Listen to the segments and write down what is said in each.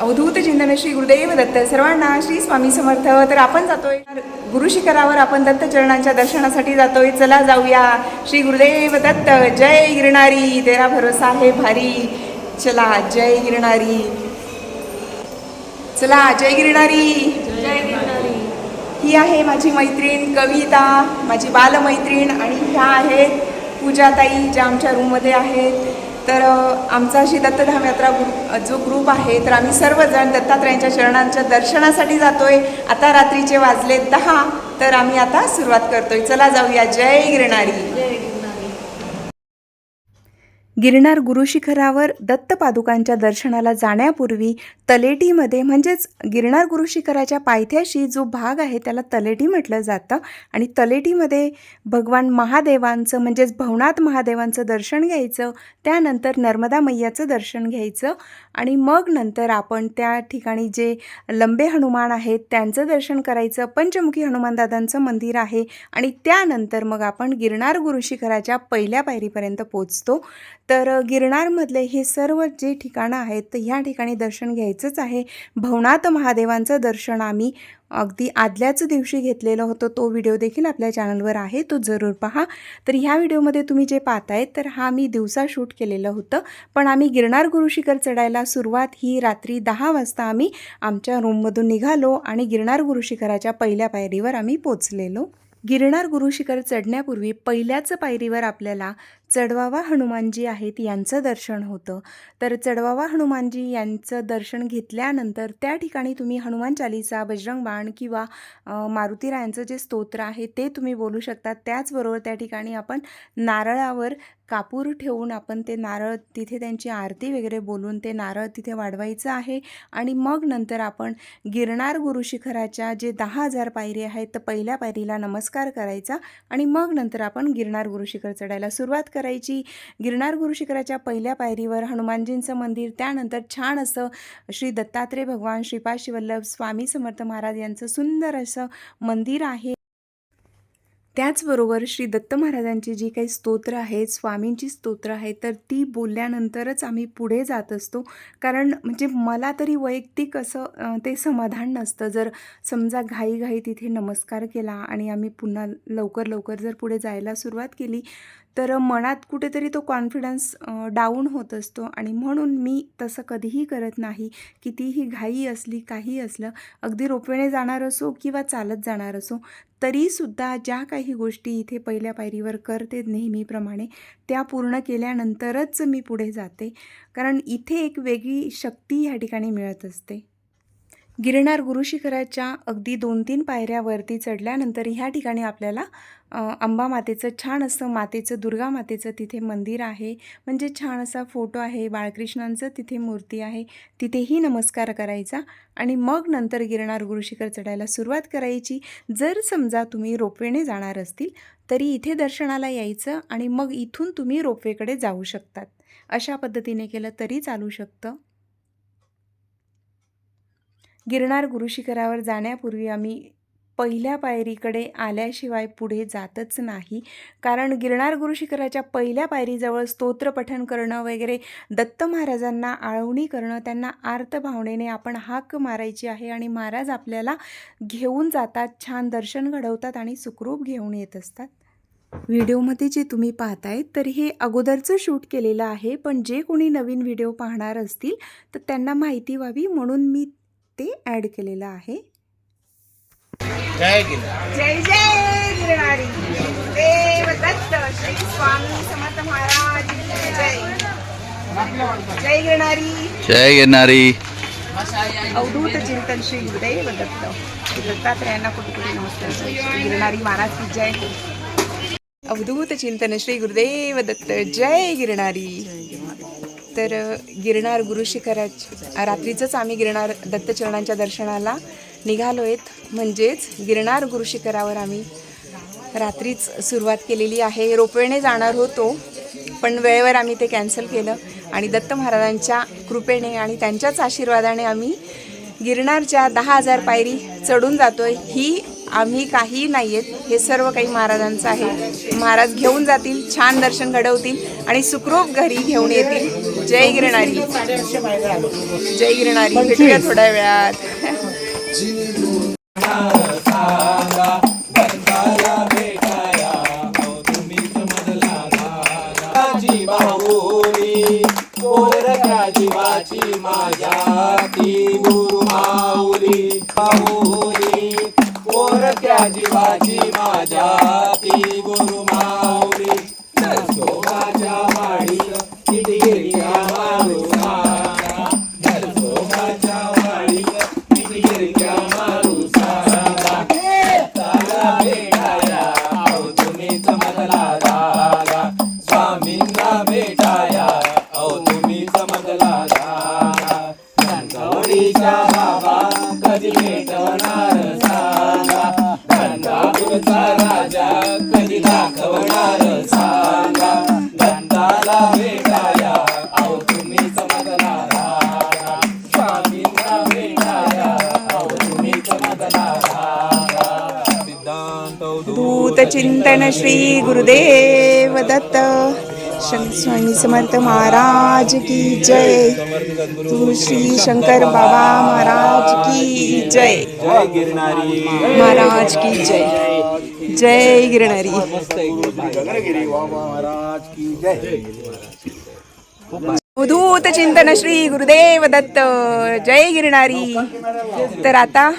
अवधूत चिंतन श्री गुरुदेव दत्त सर्वांना श्री स्वामी समर्थ. तर आपण जातोय गुरु शिखरावर, आपण दत्त चरणांच्या दर्शनासाठी जातोय. चला जाऊया. श्री गुरुदेव दत्त. जय गिरणारी, तेरा भरोसा आहे भारी. चला जय गिरणारी, चला जय गिरणारी. जय गिरणारी. ही आहे माझी मैत्रीण कविता, माझी बालमैत्रीण, आणि ह्या आहेत पूजाताई ज्या आमच्या रूममध्ये आहेत. तर आमचा श्री दत्तधाम यात्रा जो ग्रुप आहे, तर आम्ही सर्वजण दत्तात्रयांच्या चरणांच्या दर्शनासाठी जातोय. आता रात्रीचे वाजले 10, तर आम्ही आता सुरुवात करतोय. चला जाऊया. जय गिरणारी. जय गिरणारी. गिरनार गुरुशिखरावर दत्त पादुकांच्या दर्शनाला जाण्यापूर्वी तलेटीमध्ये, म्हणजेच गिरनार गुरुशिखराच्या पायथ्याशी जो भाग आहे त्याला तलेटी म्हटलं जातं. आणि तलेटीमध्ये भगवान महादेवांचं, म्हणजेच भवनाथ महादेवांचं दर्शन घ्यायचं. त्यानंतर नर्मदा मैयाचं दर्शन घ्यायचं. आणि मग नंतर आपण त्या ठिकाणी जे लंबे हनुमान आहेत त्यांचं दर्शन करायचं. पंचमुखी हनुमानदादांचं मंदिर आहे. आणि त्यानंतर मग आपण गिरनार गुरुशिखराच्या पहिल्या पायरीपर्यंत पोचतो. तर गिरनारमधले हे सर्व जे ठिकाणं आहेत, तर ह्या ठिकाणी दर्शन घ्यायचंच आहे. भवनाथ महादेवांचं दर्शन आम्ही अगदी आदल्याच दिवशी घेतलेलं होतं. तो व्हिडिओ देखील आपल्या चॅनलवर आहे, तो जरूर पहा. तर ह्या व्हिडिओमध्ये तुम्ही जे पाहताय, तर हा मी दिवसा शूट केलेलं होतं. पण आम्ही गिरनार गुरुशिखर चढायला सुरुवात ही रात्री 10 वाजता आम्ही आमच्या रूममधून निघालो आणि गिरनार गुरुशिखराच्या पहिल्या पायरीवर आम्ही पोचलेलो. गिरनार गुरुशिखर चढण्यापूर्वी पहिल्याच पायरीवर आपल्याला चढवावा हनुमानजी आहेत यांचं दर्शन होतं. तर चढवावा हनुमानजी यांचं दर्शन घेतल्यानंतर त्या ठिकाणी तुम्ही हनुमान चालीसा, बजरंग बाण किंवा मारुतीरायांचं जे स्तोत्र आहे ते तुम्ही बोलू शकता. त्याचबरोबर त्या ठिकाणी आपण नारळावर कापूर ठेवून आपण ते नारळ तिथे त्यांची आरती वगैरे बोलून ते नारळ तिथे वाढवायचं आहे. आणि मग नंतर आपण गिरनार गुरुशिखराच्या जे 10,000 पायरी आहेत, तर पहिल्या पायरीला नमस्कार करायचा आणि मग नंतर आपण गिरनार गुरुशिखर चढायला सुरुवात करायची. गिरनार गुरुशिखराच्या पहिल्या पायरीवर हनुमानजींचं मंदिर, त्यानंतर छान असं श्री दत्तात्रय भगवान, श्रीपाद श्रीवल्लभ स्वामी समर्थ महाराज यांचं सुंदर असं मंदिर आहे. त्याचबरोबर श्री दत्त महाराजांची जी काही स्तोत्र आहेत, स्वामींची स्तोत्र आहेत, तर ती बोलल्यानंतरच आम्ही पुढे जात असतो. कारण म्हणजे मला तरी वैयक्तिक असं ते समाधान नसतं. जर समजा घाईघाई तिथे नमस्कार केला आणि आम्ही पुन्हा लवकर जर पुढे जायला सुरुवात केली, तर मनात कुठेतरी तो कॉन्फिडन्स डाऊन होत असतो. आणि म्हणून मी तसं कधीही करत नाही. कितीही घाई असली, काही असलं, अगदी रोपवेने जाणार असो किंवा चालत जाणार असो, तरीसुद्धा ज्या काही गोष्टी इथे पहिल्या पायरीवर करते नेहमीप्रमाणे, त्या पूर्ण केल्यानंतरच मी पुढे जाते. कारण इथे एक वेगळी शक्ती ह्या ठिकाणी मिळत असते. गिरनार गुरुशिखराच्या अगदी 2-3 पायऱ्यावरती चढल्यानंतर ह्या ठिकाणी आपल्याला अंबा मातेचं छान असं मातेचं, दुर्गा मातेचं तिथे मंदिर आहे. म्हणजे छान असा फोटो आहे, बाळकृष्णांचं तिथे मूर्ती आहे. तिथेही नमस्कार करायचा आणि मग नंतर गिरनार गुरुशिखर चढायला सुरुवात करायची. जर समजा तुम्ही रोपवेने जाणार असतील तरी इथे दर्शनाला यायचं आणि मग इथून तुम्ही रोपवेकडे जाऊ शकतात. अशा पद्धतीने केलं तरी चालू शकतं. गिरनार गुरुशिखरावर जाण्यापूर्वी आम्ही पहिल्या पायरीकडे आल्याशिवाय पुढे जातच नाही. कारण गिरनार गुरुशिखराच्या पहिल्या पायरीजवळ स्तोत्रपठण करणं वगैरे, दत्त महाराजांना आळवणी करणं, त्यांना आर्तभावनेने आपण हाक मारायची आहे आणि महाराज आपल्याला घेऊन जातात, छान दर्शन घडवतात आणि सुखरूप घेऊन येत असतात. व्हिडिओमध्ये जे तुम्ही पाहताय, तर हे अगोदरचं शूट केलेलं आहे. पण जे कोणी नवीन व्हिडिओ पाहणार असतील तर त्यांना माहिती व्हावी म्हणून मी ते ॲड केलेलं आहे. जय गिरनारी. जय जय गिरणारी, देव दत्त श्री स्वामी समर्थ महाराज की जय. जय गिरणारी. जय गिरनारी. अवधूत चिंतन श्री गुरुदेव दत्त. दत्तात्रयांना कोटी नमस्कार. श्री गिरणारी महाराज की जय. अवधूत चिंतन श्री गुरुदेव दत्त. जय गिरणारी. तर गिरनार गुरुशिखराच्या रात्रीचंच आम्ही गिरनार दत्तचरणांच्या दर्शनाला निघालो आहेत. म्हणजेच गिरनार गुरुशिखरावर आम्ही रात्रीच सुरुवात केलेली आहे. रोपवेने जाणार होतो पण वेळेवर आम्ही ते कॅन्सल केलं आणि दत्त महाराजांच्या कृपेने आणि त्यांच्याच आशीर्वादाने आम्ही गिरनारच्या 10,000 पायरी चढून जातोय. ही आम्ही काही नाही आहेत, हे सर्व काही महाराजांचं आहे. महाराज घेऊन जातील, छान दर्शन घडवतील आणि सुखरूप घरी घेऊन येतील. जय गिरणारी, जय गिरणारी. भेटूया थोड्या वेळात. जीवाची माझ्या ती गुरु माऊली माऊली पोरक्या जीवाची माझ्या ती गुरु माऊली नरसोबाच्या वाडी किती गिरक्या मारू सारा नरसोबाच्या वाडी किती गिरक्या मारू सारा तारा भेटाया अहो तुम्हीच मधला धागा स्वामींना भेटाया अहो तुम्हीच मधला धागा गणगवडीच्या बाबा कधी भेटवणार सांगा गंगापूरचा राजा कधी दाखवणार सांगा गंगाला भेटाया अहो तुम्हीच मधला धागा स्वामींना भेटाया अहो तुम्हीच मधला धागा सिद्धांत दूत चिंतन श्री गुरुदेव दत्त स्वामी समर्थ महाराज की जय. श्री शंकर बाबा महाराज की जय. जय गिरणारी महाराज की जय. जय गिरणारी. महाराज की जय. उद्धूत चिंतन श्री गुरुदेव दत्त. जय गिरणारी. तर आता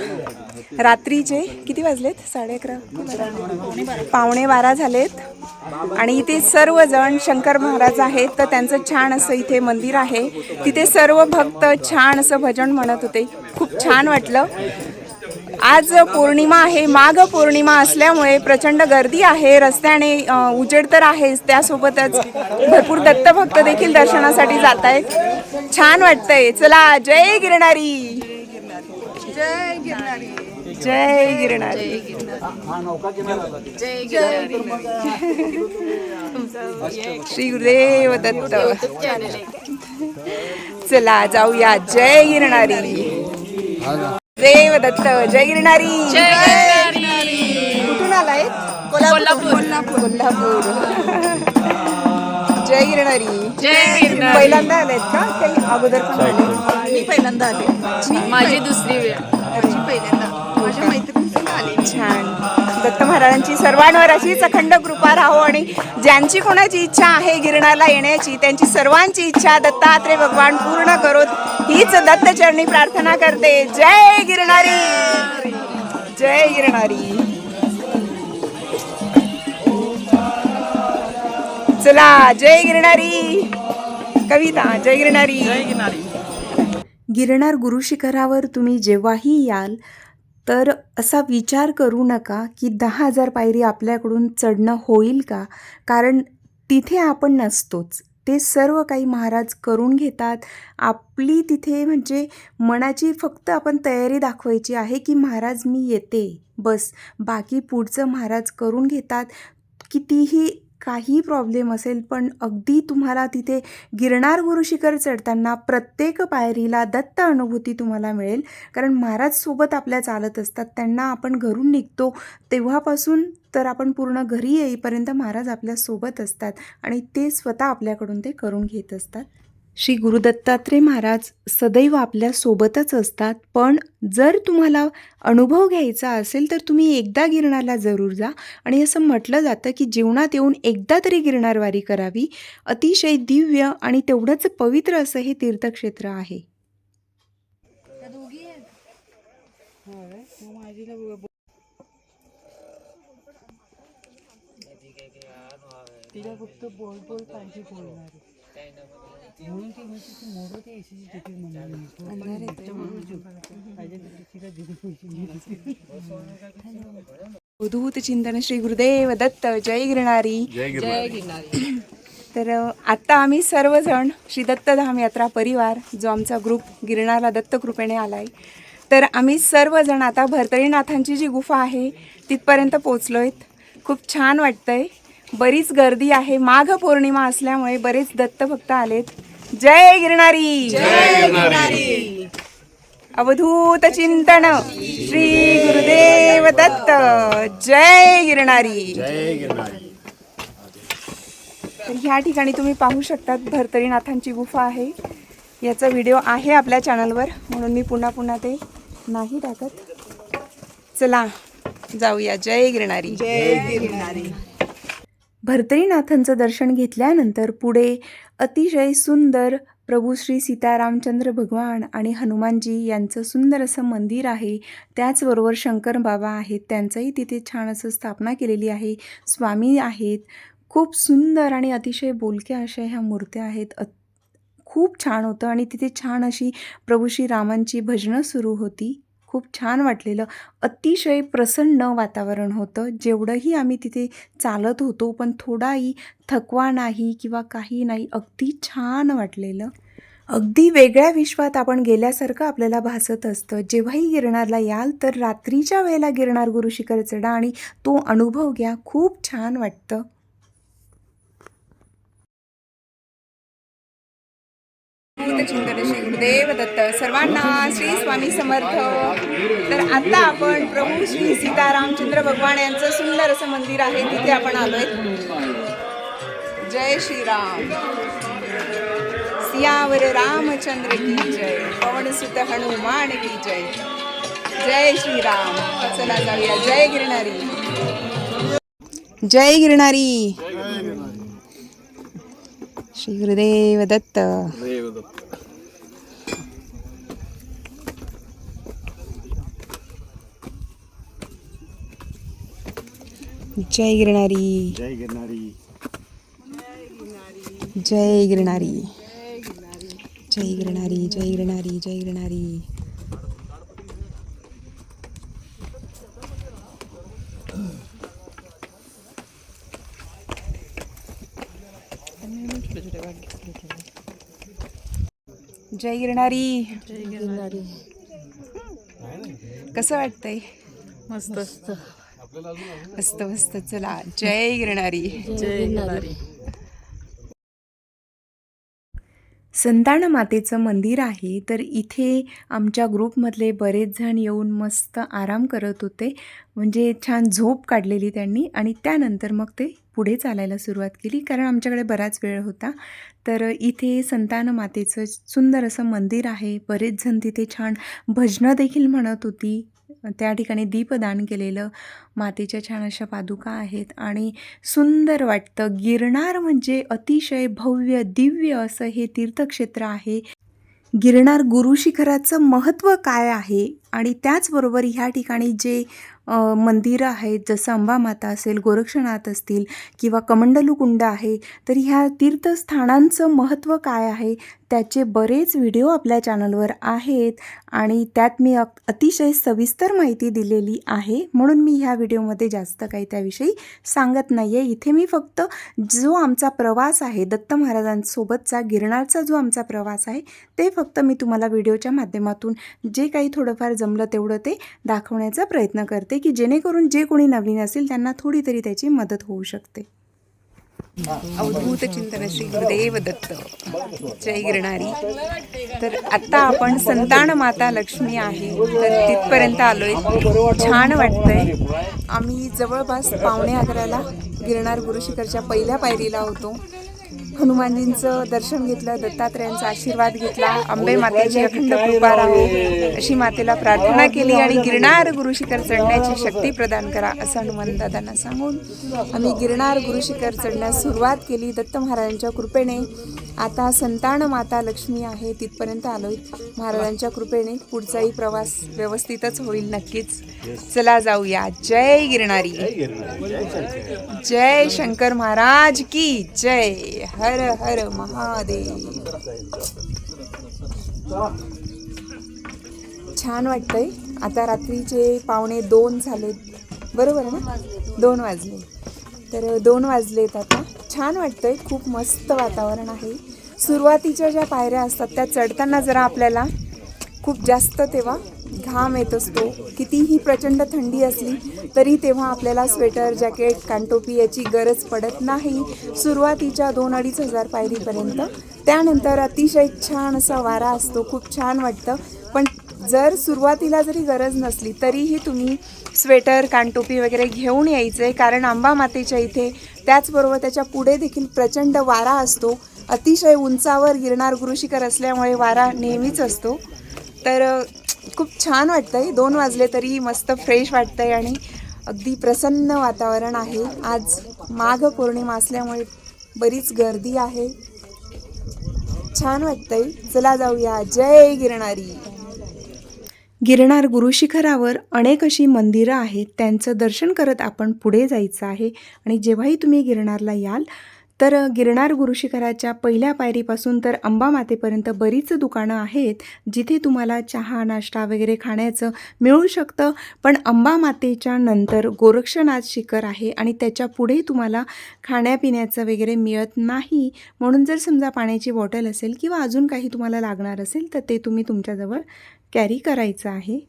रात्रीचे किती वाजलेत? 11:30 पावणे 12 झालेत आणि इथे सर्वजण शंकर महाराज आहेत. तर त्यांचं छान असं इथे मंदिर आहे. तिथे सर्व भक्त छान असं भजन म्हणत होते. खूप छान वाटलं. आज पौर्णिमा आहे, माघ पौर्णिमा असल्यामुळे प्रचंड गर्दी आहे. रस्त्याने उजेड तर आहेच, त्यासोबतच भरपूर दत्तभक्त देखील दर्शनासाठी जात आहेत. छान वाटतंय. चला, जय गिरणारी. जय गिरणारी. जय गिरणारी. श्री गुरुदेव दत्त. चला जाऊया. जय गिरणारी. देव दत्त. जय गिरणारी. कुठून आलाय? कोल्हापूर. जय गिरणारी. पहिल्यांदा आलायत का? काही अगोदर पण आले? मी पहिल्यांदा आले. माझी दुसरी वेळ. पहिल्यांदा माझ्या मैत्रिणीसंग आले. छान. दत्त महाराजांची सर्वांवर अशीच अखंड कृपा राहो आणि ज्यांची कोणाची इच्छा आहे गिरणाला येण्याची त्यांची सर्वांची इच्छा दत्तात्रय भगवान पूर्ण करोत हीच दत्तचरणी प्रार्थना करते. जय गिरणारी. जय गिरणारी. चला, जय गिरणारी. कविता. जय गिरणारी. गिरनार गुरु शिखरावर तुम्ही जेव्हाही याल तर असा विचार करू नका की 10,000 पायरी आपल्याकडून चढणं होईल का, कारण तिथे आपण नसतोच. ते सर्व काही महाराज करून घेतात. आपली तिथे म्हणजे मनाची फक्त आपण तयारी दाखवायची आहे की महाराज मी येते, बस. बाकी पुढचं महाराज करून घेतात. कितीही काही प्रॉब्लेम असेल पण अगदी तुम्हाला तिथे गिरनार गुरु शिखर चढताना प्रत्येक पायरीला दत्त अनुभूती तुम्हाला मिळेल. कारण महाराज सोबत आपल्या चालत असतात. त्यांना आपण घरून निघतो तेव्हापासून तर आपण पूर्ण घरी येईपर्यंत महाराज आपल्यासोबत असतात आणि ते स्वतः आपल्याकडून ते करून घेत असतात. श्री गुरु दत्तात्रय महाराज सदैव आपल्यासोबतच असतात. पण जर तुम्हाला अनुभव घ्यायचा असेल तर तुम्ही एकदा गिरणारला जरूर जा. आणि असं म्हटलं जातं की जीवनात येऊन एकदा तरी गिरणारवारी करावी. अतिशय दिव्य आणि तेवढंच पवित्र असं हे तीर्थक्षेत्र आहे. तिला फक्त बोल बोल पाहिजे बोलणार म्हणून ती म्हणते की मोडो ते एसीची तिकीट म्हणाली उद्धूत चिंतन श्री गुरुदेव दत्त. जय गिरणारी. जय गिरणारी. तर आत्ता आम्ही सर्वजण श्री दत्तधाम यात्रा परिवार जो आमचा ग्रुप गिरणारला दत्तकृपेने आला आहे, तर आम्ही सर्वजण आता भरतरीनाथांची जी गुफा आहे तिथपर्यंत पोचलो आहेत. खूप छान वाटतंय. बरीच गर्दी आहे. माघ पौर्णिमा असल्यामुळे बरेच दत्तभक्त आलेत. जय गिरणारी. जय गिरणारी. अवधूत चिंतन श्री गुरुदेव दत्त. जय गिरणारी. तर ह्या ठिकाणी तुम्ही पाहू शकतात भरतरीनाथांची गुफा आहे. याचा व्हिडिओ आहे आपल्या चॅनलवर, म्हणून मी पुन्हा ते नाही टाकत. चला जाऊया. जय गिरणारी. जय गिरणारी. भरतरीनाथांचं दर्शन घेतल्यानंतर पुढे अतिशय सुंदर प्रभू श्री सीतारामचंद्र भगवान आणि हनुमानजी यांचं सुंदर असं मंदिर आहे. त्याचबरोबर शंकर बाबा आहेत, त्यांचंही तिथे छान असं स्थापना केलेली आहे. स्वामी आहेत. खूप सुंदर आणि अतिशय बोलक्या अशा ह्या मूर्त्या आहेत. खूप छान होतं आणि तिथे छान अशी प्रभू श्री रामांची भजनं सुरू होती. खूप छान वाटलेलं. अतिशय प्रसन्न वातावरण होतं. जेवढंही आम्ही तिथे चालत होतो पण थोडाही थकवा नाही किंवा काही नाही. अगदी छान वाटलेलं. अगदी वेगळ्या विश्वात आपण गेल्यासारखं आपल्याला भासत असतं. जेव्हाही गिरणारला याल तर रात्रीच्या वेळेला गिरणार गुरु शिखर चढा आणि तो अनुभव घ्या. खूप छान वाटतं. चिंतन श्री गुरुदेव दत्त. सर्वांना श्री स्वामी समर्थ. तर आता आपण प्रभू श्री सीतारामचंद्र भगवान यांचं सुंदर असं मंदिर आहे, तिथे आपण आलोय. जय श्रीराम. सियावर रामचंद्र की जय. पवन सुत हनुमान की जय. जय श्रीराम. चला जाऊया. जय गिरणारी. जय गिरणारी. श्री गुरुदेव दत्त. जय गिरणारी. जय गिरणारी. जय गिरणारी. जय गिरणारी. जय गिरणारी. जय गिरणारी. जय गिरणारी. जय गिरणारी. कसं वाटतंय? मस्त मस्त मस्त. चला. जय गिरणारी. जय गिरणारी. संतान मातेचं मंदिर आहे. तर इथे आमच्या ग्रुपमधले बरेच जण येऊन मस्त आराम करत होते. म्हणजे छान झोप काढलेली त्यांनी आणि त्यानंतर मग ते पुढे चालायला सुरुवात केली, कारण आमच्याकडे बराच वेळ होता. तर इथे संतान मातेचं सुंदर असं मंदिर आहे. बरेच जण तिथे छान भजनं देखील म्हणत होती. त्या ठिकाणी दीपदान केलेलं. मातेच्या छान अशा पादुका आहेत आणि सुंदर वाटतं. गिरनार म्हणजे अतिशय भव्य दिव्य असं हे तीर्थक्षेत्र आहे. गिरनार गुरुशिखराचं महत्त्व काय आहे आणि त्याचबरोबर ह्या ठिकाणी जे मंदिरं आहेत, जसं अंबामाता असेल, गोरक्षनाथ असतील किंवा कमंडलू कुंड आहे, तर ह्या तीर्थस्थानांचं महत्त्व काय आहे त्याचे बरेच व्हिडिओ आपल्या चॅनलवर आहेत आणि त्यात मी अतिशय सविस्तर माहिती दिलेली आहे. म्हणून मी ह्या व्हिडिओमध्ये जास्त काही त्याविषयी सांगत नाही आहे. इथे मी फक्त जो आमचा प्रवास आहे दत्त महाराजांसोबतचा, गिरनारचा जो आमचा प्रवास आहे ते फक्त मी तुम्हाला व्हिडिओच्या माध्यमातून जे काही थोडंफार जमलं तेवढं ते दाखवण्याचा प्रयत्न करते, की जेणेकरून जे कोणी नवीन असेल त्यांना थोडी तरी त्याची मदत होऊ शकते. अवधूत चिंतन श्री गुरुदेव दत्त. जय गिरणारी. तर आता आपण संतान माता लक्ष्मी आहे तर तिथपर्यंत आलोय. छान वाटतंय. आम्ही जवळपास 11:15 गिरनार गुरुशिखरच्या पहिल्या पायरीला होतो. हनुमानजींचं दर्शन घेतलं, दत्तात्रयांचा आशीर्वाद घेतला, अंबे मातेची अखंड कृपा राहो अशी मातेला प्रार्थना केली आणि गिरनार गुरुशिखर चढण्याची शक्ती प्रदान करा असं हनुमानदादांना सांगून आम्ही गिरनार गुरुशिखर चढण्यास सुरुवात केली दत्त महाराजांच्या कृपेने. आता संतान माता लक्ष्मी आहे तिथपर्यंत आलोय. महाराजांच्या कृपेने पुढचाही प्रवास व्यवस्थितच होईल नक्कीच. चला जाऊया. जय गिरणारी. जय शंकर महाराज की जय. हर हर महादेव. छान वाटतंय. आता रात्रीचे 1:45 झालेत, बरोबर ना? 2 वाजले. तर 2 वाजलेत आता. छान वाटतंय. खूप मस्त वातावरण आहे. सुरुवातीच्या ज्या पायऱ्या असतात त्या चढताना जरा आपल्याला खूप जास्त तेव्हा घाम येत असतो. कितीही प्रचंड थंडी असली तरी तेव्हा आपल्याला स्वेटर, जॅकेट, कानटोपी याची गरज पडत नाही सुरुवातीच्या 2-2.5 हजार पायरीपर्यंत. त्यानंतर अतिशय छान असा वारा असतो. खूप छान वाटतं. पण जर सुरुवातीला जरी गरज नसली तरीही तुम्ही स्वेटर कानटोपी वगैरे घेऊन यायचं आहे, कारण अंबा मातेच्या इथे त्याचबरोबर त्याच्या पुढे देखील प्रचंड वारा असतो. अतिशय उंचावर गिरनार गुरुशिखर असल्यामुळे वारा नेहमीच असतो. तर खूप छान वाटतं आहे. 2 वाजले तरी मस्त फ्रेश वाटतं आहे आणि अगदी प्रसन्न वातावरण आहे. आज माघ पौर्णिमा असल्यामुळे बरीच गर्दी आहे. छान वाटतंय. चला जाऊया. जय गिरणारी. गिरनार गुरुशिखरावर अनेक अशी मंदिरं आहेत. त्यांचं दर्शन करत आपण पुढे जायचं आहे. आणि जेव्हाही तुम्ही गिरनारला याल तर गिरनार गुरुशिखराच्या पहिल्या पायरीपासून तर अंबा मातेपर्यंत बरीच दुकानं आहेत, जिथे तुम्हाला चहा नाश्ता वगैरे खाण्याचं मिळू शकतं. पण अंबा मातेच्या नंतर गोरक्षनाथ शिखर आहे आणि त्याच्या पुढे तुम्हाला खाण्यापिण्याचं वगैरे मिळत नाही. म्हणून जर समजा पाण्याची बॉटल असेल किंवा अजून काही तुम्हाला लागणार असेल तर ते तुम्ही तुमच्याजवळ कॅरी करायचं आहे.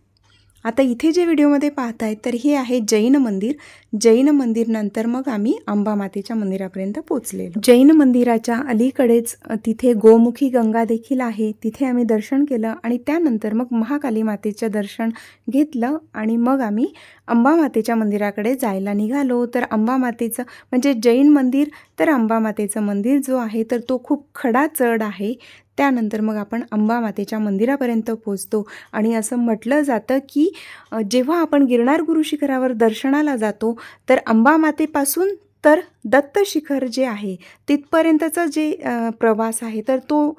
आता इथे जे व्हिडिओमध्ये पाहताय तर हे आहे जैन मंदिर. जैन मंदिर नंतर मग आम्ही अंबा मातेच्या मंदिरापर्यंत पोचलेलो. जैन मंदिराच्या अलीकडेच तिथे गोमुखी गंगा देखील आहे. तिथे आम्ही दर्शन केलं आणि त्यानंतर मग महाकाली मातेचं दर्शन घेतलं आणि मग आम्ही अंबा मातेच्या मंदिराकडे जायला निघालो. तर अंबा मातेचं म्हणजे जैन मंदिर तर अंबा मातेचं मंदिर जो आहे तर तो खूप खडा चढ आहे. त्यानंतर मग आपण अंबा मातेच्या मंदिरापर्यंत पोचतो आणि असं म्हटलं जातं की जेव्हा आपण गिरनार गुरुशिखरावर दर्शनाला जातो तर अंबा मातेपासून तर दत्त शिखर जे आहे तिथपर्यंतचा जे प्रवास आहे तर तो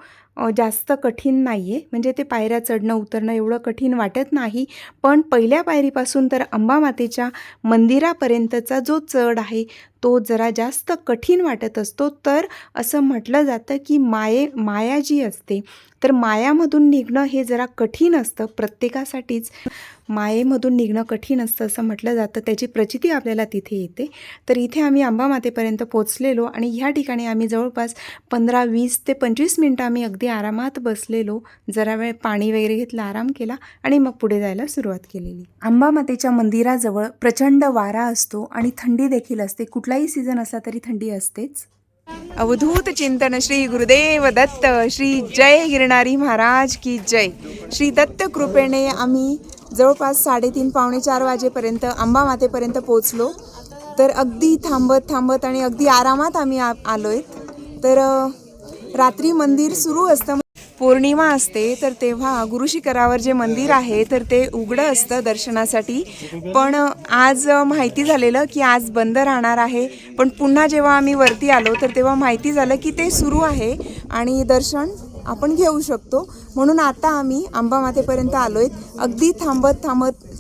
जास्त कठीण नाही आहे. म्हणजे ते पायऱ्या चढणं उतरणं एवढं कठीण वाटत नाही. पण पहिल्या पायरीपासून तर अंबा मातेच्या मंदिरापर्यंतचा जो चढ आहे तो जरा जास्त कठीण वाटत असतो. तर असं म्हटलं जातं की माया जी असते तर मायामधून निघणं हे जरा कठीण असतं. प्रत्येकासाठीच मायेमधून निघणं कठीण असतं असं म्हटलं जातं. त्याची प्रचिती आपल्याला तिथे येते. तर इथे आम्ही अंबा मातेपर्यंत पोचलेलो आणि ह्या ठिकाणी आम्ही जवळपास 15-20 ते 25 मिनटं आम्ही अगदी आरामात बसलेलो. जरा वेळ पाणी वगैरे घेतलं, आराम केला आणि मग पुढे जायला सुरुवात केलेली. अंबा मातेच्या मंदिराजवळ प्रचंड वारा असतो आणि थंडी देखील असते. कुठलाही सीझन असला तरी थंडी असतेच. अवधूत चिंतन श्री गुरुदेव दत्त. श्री जय गिरणारी महाराज की जय. श्री दत्त कृपेने आम्ही जवळपास 3:30-4 वाजेपर्यंत अंबा मातेपर्यंत पोचलो. तर अगदी थांबत आणि अगदी आरामात आम्ही आलोय. तर रात्री मंदिर सुरू असतं. पौर्णिमा असते तर तेव्हा गुरुशिखरावर जे मंदिर आहे तर ते उघडं असतं दर्शनासाठी. पण आज माहिती झालेलं की आज बंद राहणार आहे. पण पुन्हा जेव्हा आम्ही वरती आलो तर तेव्हा माहिती झालं की ते सुरू आहे आणि दर्शन आपण घेऊ शकतो. म्हणून आता आम्ही अंबा मातेपर्यंत आलोय. अगदी थांबत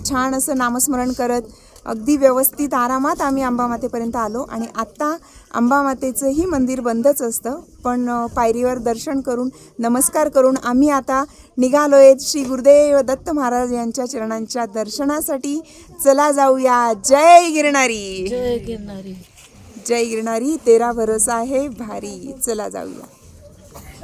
छान असं नामस्मरण करत अगदी व्यवस्थित आरामात आम्ही अंबा मातेपर्यंत आलो. आणि आत्ता अंबा मातेचंही मंदिर बंदच असतं. पण पायरीवर दर्शन करून नमस्कार करून आम्ही आता निघालोय श्री गुरुदेव दत्त महाराज यांच्या चरणांच्या दर्शनासाठी. चला जाऊया. जय गिरणारी. जय गिरणारी. जय गिरणारी. तेरा भरोसा आहे भारी. चला जाऊया.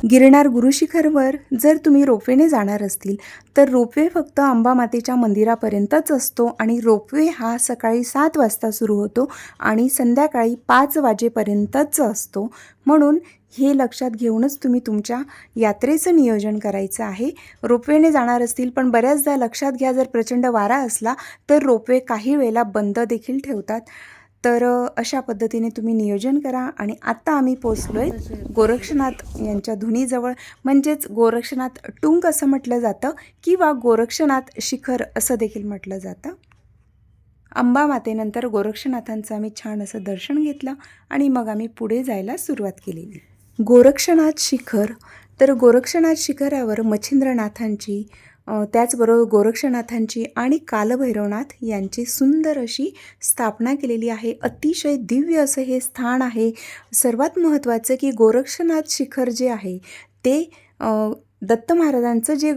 गिरनार गुरुशिखरवर जर तुम्ही रोपवेने जाणार असतील तर रोपवे फक्त अंबा मातेच्या मंदिरापर्यंतच असतो आणि रोपवे हा सकाळी 7 वाजता सुरू होतो आणि संध्याकाळी 5 वाजेपर्यंतच असतो. म्हणून हे लक्षात घेऊनच तुम्ही तुमच्या यात्रेचं नियोजन करायचं आहे. रोपवेने जाणार असतील पण बऱ्याचदा लक्षात घ्या जर प्रचंड वारा असला तर रोपवे काही वेळेला बंद देखील ठेवतात. तर अशा पद्धतीने तुम्ही नियोजन करा. आणि आत्ता आम्ही पोचलो आहे गोरक्षनाथ यांच्या धुनीजवळ. म्हणजेच गोरक्षनाथ टुंग असं म्हटलं जातं किंवा गोरक्षनाथ शिखर असं देखील म्हटलं जातं. अंबा मातेनंतर गोरक्षनाथांचं आम्ही छान असं दर्शन घेतलं आणि मग आम्ही पुढे जायला सुरुवात केलेली. गोरक्षनाथ शिखर तर गोरक्षनाथ शिखरावर मच्छिंद्रनाथांची त्याचबरोबर गोरक्षनाथांची आणि कालभैरवनाथ यांची सुंदर अशी स्थापना केलेली आहे. अतिशय दिव्य असं हे स्थान आहे. सर्वात महत्त्वाचं की गोरक्षनाथ शिखर जे आहे ते दत्त महाराजांचं जे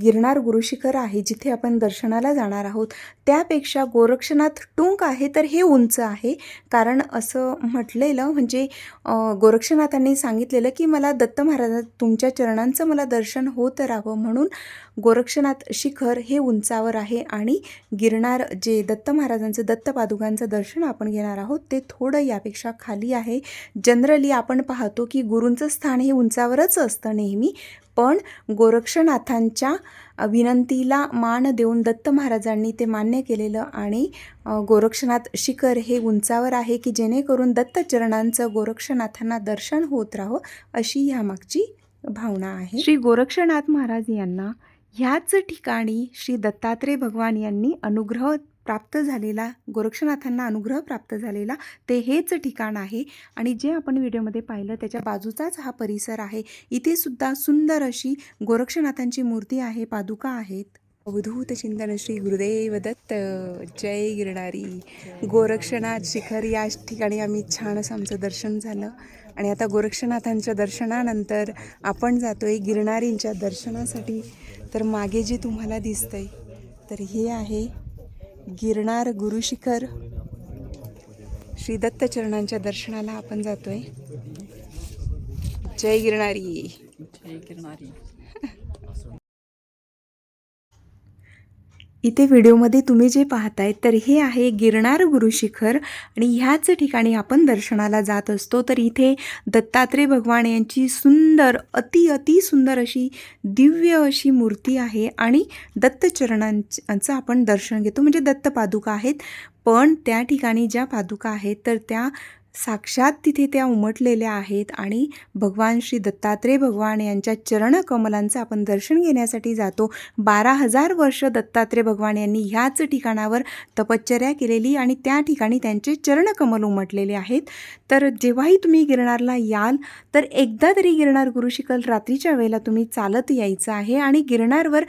गिरनार गुरुशिखर आहे जिथे आपण दर्शनाला जाणार आहोत त्यापेक्षा गोरक्षनाथ टुंग आहे तर हे उंच आहे. कारण असं म्हटलेलं म्हणजे गोरक्षनाथांनी सांगितलेलं की मला दत्त महाराज तुमच्या चरणांचं मला दर्शन होत राहावं म्हणून गोरक्षनाथ शिखर हे उंचावर आहे. आणि गिरनार जे दत्त महाराजांचं दत्त पादुकांचं दर्शन आपण घेणार आहोत ते थोडं यापेक्षा खाली आहे. जनरली आपण पाहतो की गुरूंचं स्थान हे उंचावरच असतं नेहमी. पण गोरक्षनाथांच्या विनंतीला मान देऊन दत्त महाराजांनी ते मान्य केलेलं आणि गोरक्षनाथ शिखर हे उंचावर आहे की जेणेकरून दत्त चरणांचं गोरक्षनाथांना दर्शन होत राहो अशी ह्यामागची भावना आहे. श्री गोरक्षनाथ महाराज यांना ह्याच ठिकाणी श्री दत्तात्रेय भगवान यांनी अनुग्रह प्राप्त झालेला, गोरक्षनाथांना अनुग्रह प्राप्त झालेला ते हेच ठिकाण आहे. आणि जे आपण व्हिडिओमध्ये पाहिलं त्याच्या बाजूचाच हा परिसर आहे. इथे सुद्धा सुंदर अशी गोरक्षनाथांची मूर्ती आहे, पादुका आहेत. अवधूत चिंतन श्री गुरुदेव दत्त. जय गिरणारी. गोरक्षनाथ शिखर या ठिकाणी आम्ही छान असं आमचं दर्शन झालं आणि आता गोरक्षनाथांच्या दर्शनानंतर आपण जातोय गिरणारींच्या दर्शनासाठी. तर मागे जे तुम्हाला दिसतंय तर हे आहे गिरनार गुरुशिखर. श्री दत्त चरणांच्या दर्शनाला आपण जातोय. जय गिरणारी. इथे व्हिडिओमध्ये तुम्ही जे पाहताय तर हे आहे गिरनार गुरुशिखर आणि ह्याच ठिकाणी आपण दर्शनाला जात असतो. तर इथे दत्तात्रेय भगवान यांची सुंदर अति सुंदर अशी दिव्य अशी मूर्ती आहे आणि दत्तचरणांचं आपण दर्शन घेतो. म्हणजे दत्त पादुका आहेत, पण त्या ठिकाणी ज्या पादुका आहेत तर त्या साक्षात तिथे त्या उमटलेल्या आहेत आणि भगवान श्री दत्तात्रेय भगवान यांच्या चरणकमलांचं आपण दर्शन घेण्यासाठी जातो. 12,000 वर्ष दत्तात्रेय भगवान यांनी ह्याच ठिकाणावर तपश्चर्या केलेली आणि त्या ठिकाणी त्यांचे चरणकमल उमटलेले आहेत. तर जेव्हाही तुम्ही गिरनारला याल तर एकदा तरी गिरनार गुरुशिखर रात्रीच्या वेळेला तुम्ही चालत यायचं आहे. आणि गिरनारवर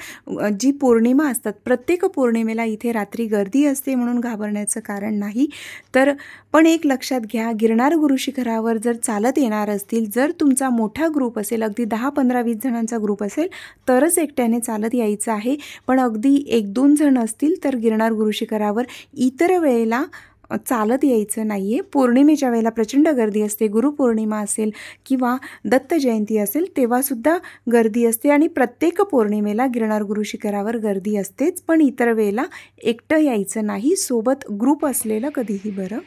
जी पौर्णिमा असतात, प्रत्येक पौर्णिमेला इथे रात्री गर्दी असते म्हणून घाबरण्याचं कारण नाही. तर पण एक लक्षात घ्या, गिरनार गुरुशिखरावर जर चालत येणार असतील, जर तुमचा मोठा ग्रुप असेल, अगदी 10, 15, 20 जणांचा ग्रुप असेल तरच एकट्याने चालत यायचं आहे. पण अगदी 1-2 जण असतील तर गिरनार गुरुशिखरावर इतर वेळेला चालत यायचं नाही आहे. पौर्णिमेच्या वेळेला प्रचंड गर्दी असते, गुरुपौर्णिमा असेल किंवा दत्त जयंती असेल तेव्हासुद्धा गर्दी असते आणि प्रत्येक पौर्णिमेला गिरनार गुरुशिखरावर गर्दी असतेच. पण इतर वेळेला एकटं यायचं नाही, सोबत ग्रुप असलेलं कधीही बरं.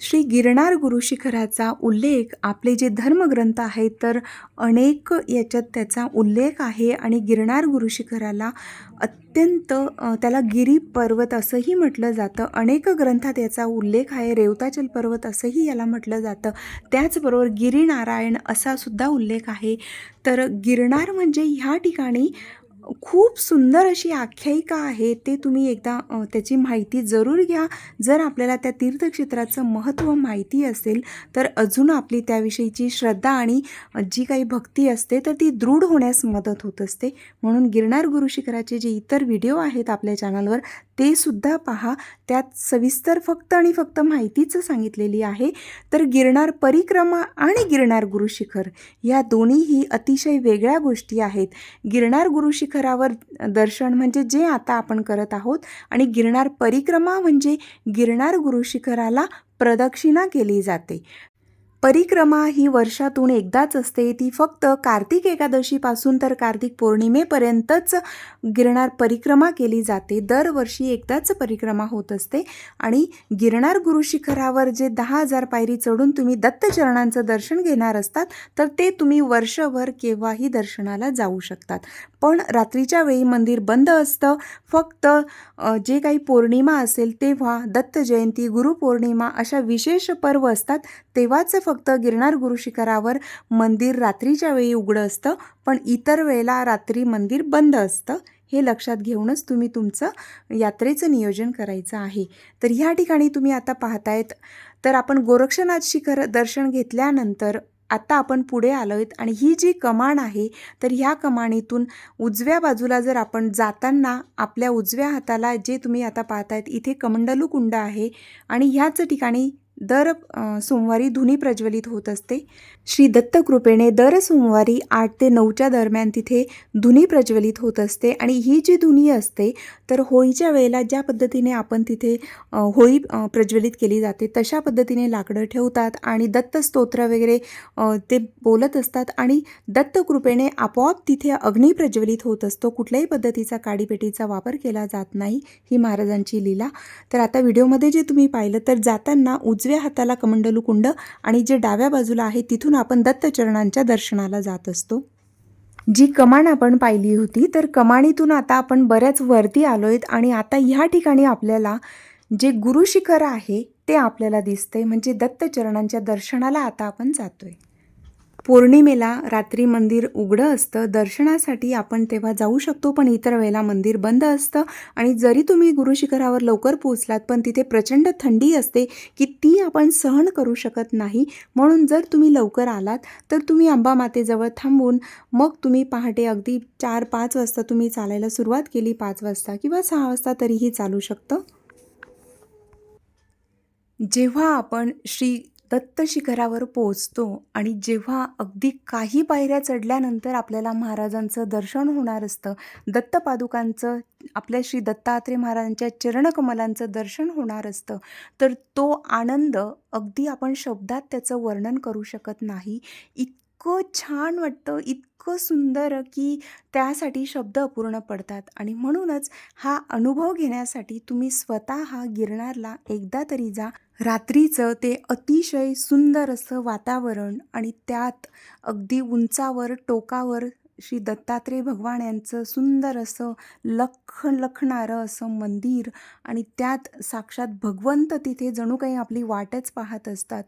श्री गिरनार गुरुशिखराचा उल्लेख आपले जे धर्मग्रंथ आहेत तर अनेक याच्यात त्याचा उल्लेख आहे. आणि गिरनार गुरुशिखराला अत्यंत त्याला गिरी पर्वत असंही म्हटलं जातं. अनेक ग्रंथात याचा उल्लेख आहे. रेवताचल पर्वत असंही याला म्हटलं जातं. त्याचबरोबर गिरिनारायण असा सुद्धा उल्लेख आहे. तर गिरनार म्हणजे ह्या ठिकाणी खूप सुंदर अशी आख्यायिका आहे. ते तुम्ही एकदा त्याची माहिती जरूर घ्या. जर आपल्याला त्या तीर्थक्षेत्राचं महत्त्व माहिती असेल तर अजून आपली त्याविषयीची श्रद्धा आणि जी काही भक्ती असते तर ती दृढ होण्यास मदत होत असते. म्हणून गिरनार गुरुशिखराचे जे इतर व्हिडिओ आहेत आपल्या चॅनलवर ते सुद्धा पहा. त्यात सविस्तर फक्त आणि फक्त माहितीच सांगितलेली आहे. तर गिरनार परिक्रमा आणि गिरनार गुरुशिखर या दोन्हीही अतिशय वेगळ्या गोष्टी आहेत. गिरनार गुरुशिखरावर दर्शन म्हणजे जे आता आपण करत आहोत आणि गिरनार परिक्रमा म्हणजे गिरनार गुरुशिखराला प्रदक्षिणा केली जाते. परिक्रमा ही वर्षातून एकदाच असते. ती फक्त कार्तिक एकादशीपासून तर कार्तिक पौर्णिमेपर्यंतच गिरनार परिक्रमा केली जाते. दरवर्षी एकदाच परिक्रमा होत असते. आणि गिरनार गुरुशिखरावर जे 10,000 पायरी चढून तुम्ही दत्तचरणांचं दर्शन घेणार असतात तर ते तुम्ही वर्षभर केव्हाही दर्शनाला जाऊ शकतात. पण रात्रीच्या वेळी मंदिर बंद असतं. फक्त जे काही पौर्णिमा असेल तेव्हा, दत्त जयंती, गुरुपौर्णिमा अशा विशेष पर्व असतात तेव्हाच फक्त गिरनार गुरुशिखरावर मंदिर रात्रीच्या वेळी उघडं असतं. पण इतर वेळेला रात्री मंदिर बंद असतं. हे लक्षात घेऊनच तुम्ही तुमचं यात्रेचं नियोजन करायचं आहे. तर ह्या ठिकाणी तुम्ही आता पाहतायत तर आपण गोरक्षनाथ शिखर दर्शन घेतल्यानंतर आता आपण पुढे आलो आहेत आणि ही जी कमान आहे तर ह्या कमानीतून उजव्या बाजूला जर आपण जाताना आपल्या उजव्या हाताला जे तुम्ही आता पाहतायत इथे कमंडलू कुंड आहे आणि ह्याच ठिकाणी दर सोमवारी धुनी प्रज्वलित होत असते. श्री दत्त कृपेने दर सोमवारी 8 ते 9च्या दरम्यान तिथे धुनी प्रज्वलित होत असते. आणि ही जी धुनी असते तर होळीच्या वेळेला ज्या पद्धतीने आपण तिथे होळी प्रज्वलित केली जाते तशा पद्धतीने लाकडं ठेवतात आणि दत्त स्तोत्र वगैरे ते बोलत असतात आणि दत्त कृपेने आपोआप तिथे अग्नी प्रज्वलित होत असतो. कुठल्याही पद्धतीचा काडीपेटीचा वापर केला जात नाही. ही महाराजांची लीला. तर आता व्हिडिओमध्ये जे तुम्ही पाहिलं तर जाताना उजव्या हाताला कमंडलू कुंड आणि जे डाव्या बाजूला आहे तिथून आपण दत्तचरणांच्या दर्शनाला जात असतो. जी कमान आपण पाहिली होती, तर कमानीतून आता आपण बऱ्याच वरती आलोयत आणि आता ह्या ठिकाणी आपल्याला जे गुरुशिखर आहे ते आपल्याला दिसतंय, म्हणजे दत्तचरणांच्या दर्शनाला आता आपण जातोय. पौर्णिमेला रात्री मंदिर उघडं असतं, दर्शनासाठी आपण तेव्हा जाऊ शकतो, पण इतर वेळेला मंदिर बंद असतं. आणि जरी तुम्ही गुरुशिखरावर लवकर पोहोचलात, पण तिथे प्रचंड थंडी असते की ती आपण सहन करू शकत नाही. म्हणून जर तुम्ही लवकर आलात तर तुम्ही अंबामातेजवळ थांबून मग तुम्ही पहाटे अगदी 4-5 वाजता तुम्ही चालायला सुरुवात केली, 5 वाजता किंवा 6 वाजता तरीही चालू शकतं. जेव्हा आपण श्री दत्त शिखरावर पोहोचतो आणि जेव्हा अगदी काही पायऱ्या चढल्यानंतर आपल्याला महाराजांचं दर्शन होणार असतं, दत्तपादुकांचं, आपल्या श्री दत्तात्रेय महाराजांच्या चरणकमलांचं दर्शन होणार असतं, तर तो आनंद अगदी आपण शब्दात त्याचं वर्णन करू शकत नाही. इतकं छान वाटतं, इतकं सुंदर की त्यासाठी शब्द अपूर्ण पडतात. आणि म्हणूनच हा अनुभव घेण्यासाठी तुम्ही स्वतः गिरनारला एकदा तरी जा. रात्रीचं ते अतिशय सुंदर असं वातावरण आणि त्यात अगदी उंचावर टोकावर श्री दत्तात्रेय भगवान यांचं सुंदर असं लखणारं असं मंदिर आणि त्यात साक्षात भगवंत तिथे जणू काही आपली वाटच पाहत असतात.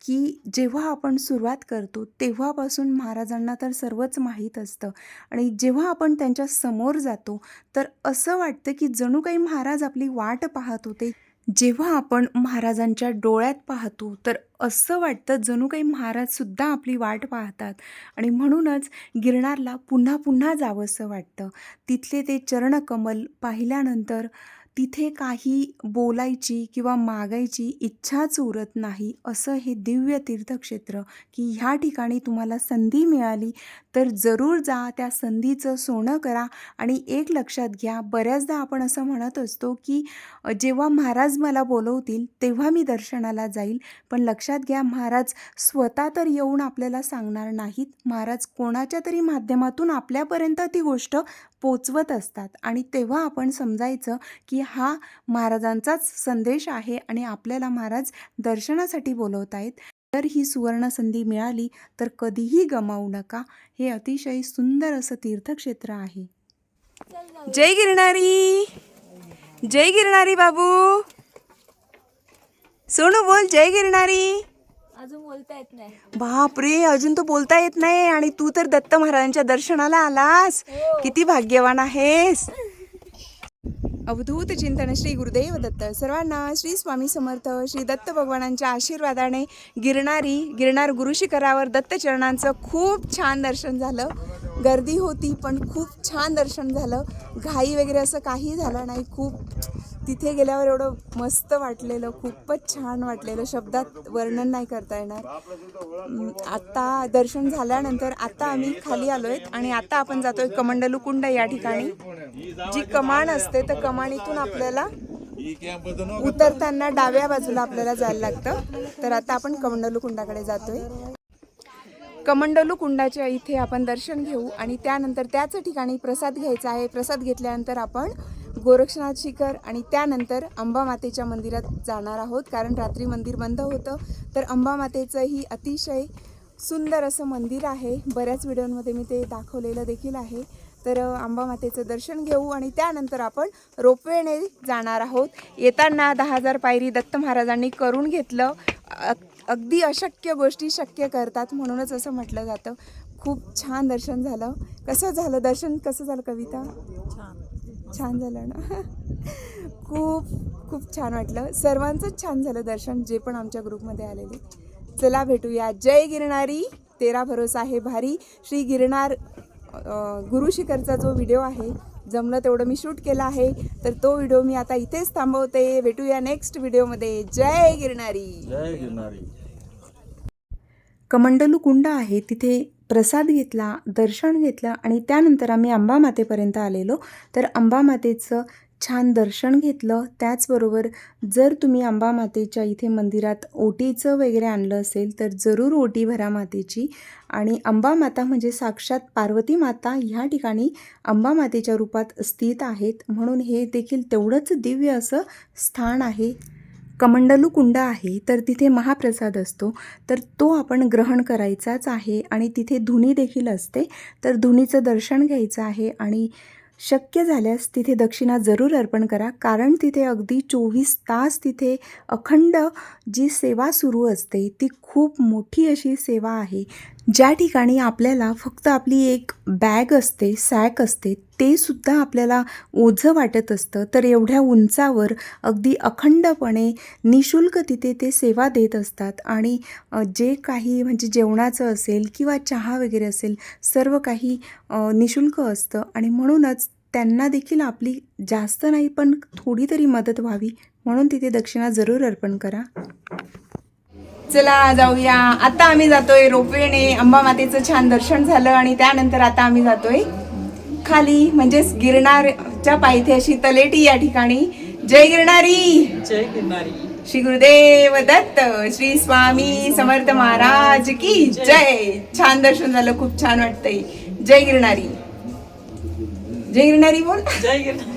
की जेव्हा आपण सुरुवात करतो तेव्हापासून महाराजांना तर सर्वच माहीत असतं आणि जेव्हा आपण त्यांच्या समोर जातो तर असं वाटतं की जणू काही महाराज आपली वाट पाहत होते. जेव्हा आपण महाराजांच्या डोळ्यात पाहतो तर असं वाटतं जणू काही महाराजसुद्धा आपली वाट पाहतात. आणि म्हणूनच गिरनारला पुन्हा पुन्हा जावंसं वाटतं. तिथले ते चरणकमल पाहिल्यानंतर तिथे काही बोलायची किंवा मागायची इच्छाच उरत नाही. असं हे दिव्य तीर्थक्षेत्र की ह्या ठिकाणी तुम्हाला संधी मिळाली तर जरूर जा, त्या संधीचं सोनं करा. आणि एक लक्षात घ्या, बऱ्याचदा आपण असं म्हणत असतो की जेव्हा महाराज मला बोलवतील तेव्हा मी दर्शनाला जाईल. पण लक्षात घ्या, महाराज स्वतः तर येऊन आपल्याला सांगणार नाहीत. महाराज कोणाच्या तरी माध्यमातून आपल्यापर्यंत ती गोष्ट पोचवत असतात आणि तेव्हा आपण समजायचं की हा महाराजांचाच संदेश आहे आणि आपल्याला महाराज दर्शनासाठी बोलवत आहेत. तर ही सुवर्ण संधी मिळाली तर कधीही गमावू नका. हे अतिशय सुंदर असं तीर्थक्षेत्र आहे. जय गिरणारी, जय गिरणारी बाबू. सोनू बोल, जय गिरणारी. अजून बोलता येत नाही. बापरे, अजून तो बोलता येत नाही आणि तू तर दत्त महाराजांच्या दर्शनाला आलास. किती भाग्यवान आहेस. अवधूत चिंतन श्री गुरुदेव दत्त. सर्वांना श्री स्वामी समर्थ. श्री दत्त भगवानांच्या आशीर्वादाने गिरनार गुरुशिखरावर दत्तचरणांचं खूप छान दर्शन झालं. गर्दी होती पण खूप छान दर्शन झालं. घाई वगैरे असं काही झालं नाही. खूप तिथे गेल्यावर एवढं मस्त वाटलेलं, खूपच छान वाटलेलं, शब्दात वर्णन नाही करता येणार. आता दर्शन झाल्यानंतर आता आम्ही खाली आलोय आणि आता आपण जातोय कमंडलू कुंड या ठिकाणी. जी कमान असते तर कमानीतून आपल्याला उतरताना डाव्या बाजूला आपल्याला जायला लागतं. तर आता आपण कमंडलू कुंडाकडे जातोय. कमंडलू कुंडाच्या इथे आपण दर्शन घेऊ आणि त्यानंतर त्याच ठिकाणी प्रसाद घ्यायचा आहे. प्रसाद घेतल्यानंतर आपण गोरक्षनाथ शिखर आणि त्यानंतर अंबामातेच्या मंदिरात जाणार आहोत. कारण रात्री मंदिर बंद होतं. तर अंबामातेचं ही अतिशय सुंदर असं मंदिर आहे. बऱ्याच व्हिडिओमध्ये मी ते दाखवलेलं देखील आहे. तर अंबामातेचं दर्शन घेऊ आणि त्यानंतर आपण रोपवेने जाणार आहोत. येताना 10,000 पायरी दत्त महाराजांनी करून घेतलं. अगदी अशक्य गोष्टी शक्य करतात म्हणूनच असं म्हटलं जातं. खूप छान दर्शन झालं. कसं झालं दर्शन, कसं झालं कविता? छान झालं ना. खूप छान वाटलं. सर्वांचंच छान झालं दर्शन, जे पण आमच्या ग्रुपमध्ये आलेले. चला भेटूया. जय गिरणारी, तेरा भरोसा आहे भारी. श्री गिरनार गुरुशिखरचा जो व्हिडिओ आहे, जमलं तेवढं मी शूट केला आहे. तर तो व्हिडिओ मी आता इथेच थांबवते. भेटूया नेक्स्ट व्हिडिओमध्ये. जय गिरणारी, जय गिरणारी. कमंडलू कुंड आहे तिथे प्रसाद घेतला, दर्शन घेतलं आणि त्यानंतर आम्ही अंबामातेपर्यंत आलेलो. तर अंबामातेचं छान दर्शन घेतलं. त्याचबरोबर जर तुम्ही अंबामातेच्या इथे मंदिरात ओटीचं वगैरे आणलं असेल तर जरूर ओटी भरा मातेची. आणि अंबामाता म्हणजे साक्षात पार्वती माता ह्या ठिकाणी अंबामातेच्या रूपात स्थित आहेत. म्हणून हे देखील तेवढंच दिव्य असं स्थान आहे. कमंडलू कुंड आहे तर तिथे महाप्रसाद असतो, तर तो आपण ग्रहण करायचाच आहे. आणि तिथे धुनी देखील असते, तर धुनीचं दर्शन घ्यायचं आहे. आणि शक्य झाल्यास तिथे दक्षिणा जरूर अर्पण करा, कारण तिथे अगदी 24 तास तिथे अखंड जी सेवा सुरू असते ती खूप मोठी अशी सेवा आहे. ज्या ठिकाणी आपल्याला फक्त आपली एक बॅग असते, सॅक असते, ते सुद्धा आपल्याला ओझं वाटत असतं, तर एवढ्या उंचावर अगदी अखंडपणे निशुल्क तिथे ते सेवा देत असतात. आणि जे काही म्हणजे जेवणाचं असेल किंवा चहा वगैरे असेल, सर्व काही निशुल्क असतं. आणि म्हणूनच त्यांना देखील आपली जास्त नाही पण थोडी तरी मदत व्हावी, म्हणून तिथे दक्षिणा जरूर अर्पण करा. चला जाऊया. आता आम्ही जातोय रोपवेने. अंबा मातेचं छान दर्शन झालं आणि त्यानंतर आता आम्ही जातोय खाली, म्हणजेच गिरणारच्या पायथ्याशी तलेटी या ठिकाणी. जय गिरणारी, जय गिरणारी. श्री गुरुदेव दत्त, श्री स्वामी समर्थ महाराज की जय. छान दर्शन झालं, खूप छान वाटतंय. जय गिरणारी, जय गिरणारी बोल. जय गिरणारी.